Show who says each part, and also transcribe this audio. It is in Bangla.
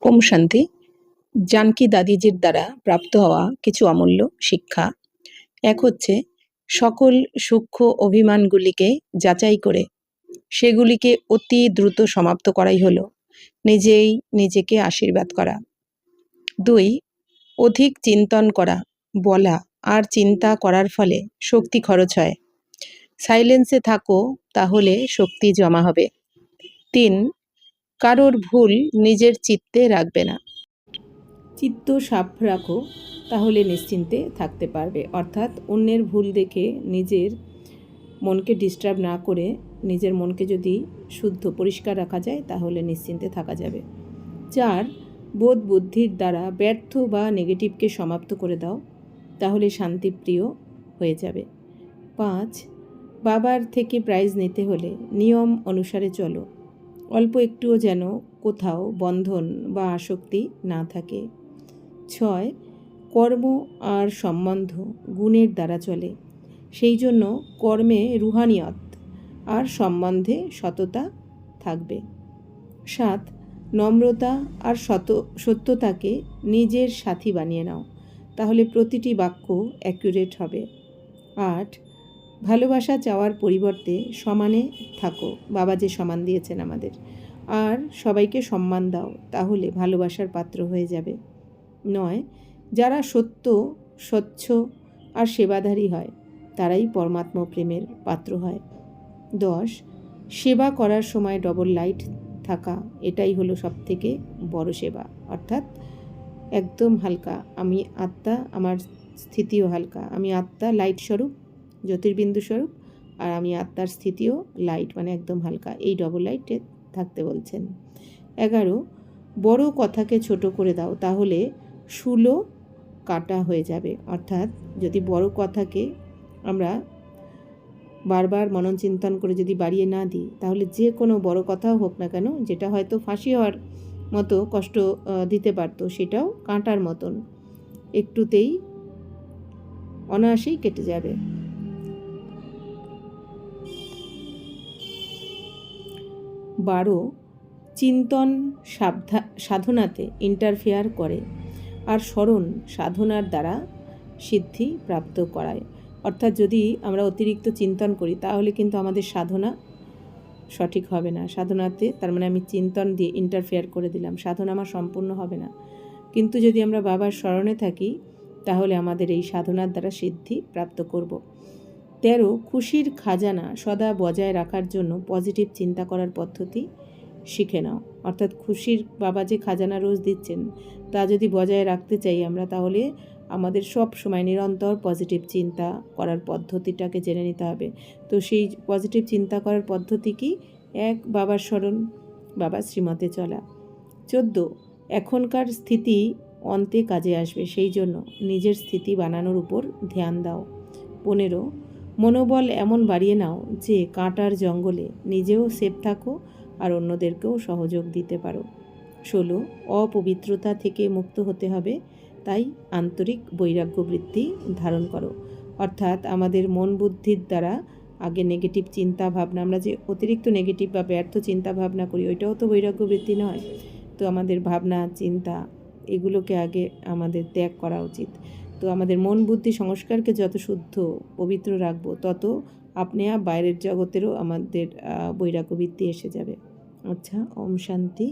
Speaker 1: ওম শান্তি। জানকী দাদিজির দ্বারা প্রাপ্ত হওয়া কিছু অমূল্য শিক্ষা। এক হচ্ছে, সকল সূক্ষ্ম অভিমানগুলিকে যাচাই করে সেগুলিকে অতি দ্রুত সমাপ্ত করাই হলো নিজেই নিজেকে আশীর্বাদ করা। 2, অধিক চিন্তন করা, বলা আর চিন্তা করার ফলে শক্তি খরচ হয়। সাইলেন্সে থাকো, তাহলে শক্তি জমা হবে। 3, কারোর ভুল নিজের চিত্তে রাখবে না। চিত্ত সাফ রাখো, তাহলে নিশ্চিন্তে থাকতে পারবে। অর্থাৎ অন্যের ভুল দেখে নিজের মনকে ডিস্টার্ব না করে নিজের মনকে যদি শুদ্ধ পরিষ্কার রাখা যায় তাহলে নিশ্চিন্তে থাকা যাবে। 4, বোধ বুদ্ধির দ্বারা ব্যর্থ বা নেগেটিভকে সমাপ্ত করে দাও, তাহলে শান্তিপ্রিয় হয়ে যাবে। 5, বাবার থেকে প্রাইজ নিতে হলে নিয়ম অনুসারে চলো, অল্প একটুও যেন কোথাও বন্ধন বা আসক্তি না থাকে। 6, কর্ম আর সম্বন্ধ গুণের দ্বারা চলে, সেই জন্য কর্মে রুহানিয়ত আর সম্বন্ধে সততা থাকবে। 7, নম্রতা আর সত্যতাকে নিজের সাথী বানিয়ে নাও, তাহলে প্রতিটি বাক্য অ্যাকুরেট হবে। 8, ভালোবাসা চাওয়ার পরিবর্তে সমানে থাকো, বাবা যে সমান দিয়েছেন আমাদের, আর সবাইকে সম্মান দাও, তাহলে ভালোবাসার পাত্র হয়ে যাবে। 9, যারা সত্য, স্বচ্ছ আর সেবাধারী হয় তারাই পরমাত্মা প্রেমের পাত্র হয়। 10, সেবা করার সময় ডবল লাইট থাকা, এটাই হলো সবথেকে বড় সেবা। অর্থাৎ একদম হালকা, আমি আত্মা, আমার স্থিতিও হালকা, আমি আত্মা লাইট স্বরূপ, জ্যোতির্বিন্দু স্বরূপ, আর আমি আত্মার স্থিতিও লাইট, মানে একদম হালকা, এই ডবল লাইটে থাকতে বলছেন। 11, বড় কথাকে ছোট করে দাও, তাহলে শুলো কাটা হয়ে যাবে। অর্থাৎ যদি বড় কথাকে আমরা বারবার মনন চিন্তন করে যদি বাড়িয়ে না দিই, তাহলে যে কোনো বড় কথাও হোক না কেন, যেটা হয়তো ফাঁসি হওয়ার মতো কষ্ট দিতে পারতো, সেটাও কাঁটার মতন একটুতেই অনায়াসেই কেটে যাবে। 12, চিন্তন সাধনাতে ইন্টারফেয়ার করে, আর স্মরণ সাধনার দ্বারা সিদ্ধি প্রাপ্ত করায়। অর্থাৎ যদি আমরা অতিরিক্ত চিন্তন করি তাহলে কিন্তু আমাদের সাধনা সঠিক হবে না। সাধনাতে তার মানে আমি চিন্তন দিয়ে ইন্টারফেয়ার করে দিলাম, সাধনা আমার সম্পূর্ণ হবে না। কিন্তু যদি আমরা বাবার স্মরণে থাকি তাহলে আমাদের এই সাধনার দ্বারা সিদ্ধি প্রাপ্ত করব। 13, খুশির খাজানা সদা বজায় রাখার জন্য পজিটিভ চিন্তা করার পদ্ধতি শিখে নাও। অর্থাৎ খুশির বাবা যে খাজানা রোজ দিচ্ছেন তা যদি বজায় রাখতে চাই আমরা, তাহলে আমাদের সব সময় নিরন্তর পজিটিভ চিন্তা করার পদ্ধতিটাকে জেনে নিতে হবে। তো সেই পজিটিভ চিন্তা করার পদ্ধতি কি? 1, বাবার স্মরণ, বাবার শ্রীমতে চলা। 14, এখনকার স্থিতি অন্তে কাজে আসবে, সেই জন্য নিজের স্থিতি বানানোর উপর ধ্যান দাও। 15, মনোবল এমন বাড়িয়ে নাও যে কাঁটার জঙ্গলে নিজেও সেফ থাকো আর অন্যদেরকেও সহযোগ দিতে পারো। 16, অপবিত্রতা থেকে মুক্ত হতে হবে, তাই আন্তরিক বৈরাগ্য বৃত্তি ধারণ করো। অর্থাৎ আমাদের মন বুদ্ধির দ্বারা আগে নেগেটিভ চিন্তা ভাবনা, আমরা যে অতিরিক্ত নেগেটিভ বা ব্যর্থ চিন্তা ভাবনা করি, ওইটাও তো বৈরাগ্য বৃত্তি নয়। তো আমাদের ভাবনা চিন্তা এগুলোকে আগে আমাদের ত্যাগ করা উচিত। তো আমাদের মন বুদ্ধি সংস্কারকে যত শুদ্ধ পবিত্র রাখবো, তত আপনি বাইরের জগতেরও আমাদের বৈরাগ্য বৃত্তি এসে যাবে। আচ্ছা, ওম শান্তি।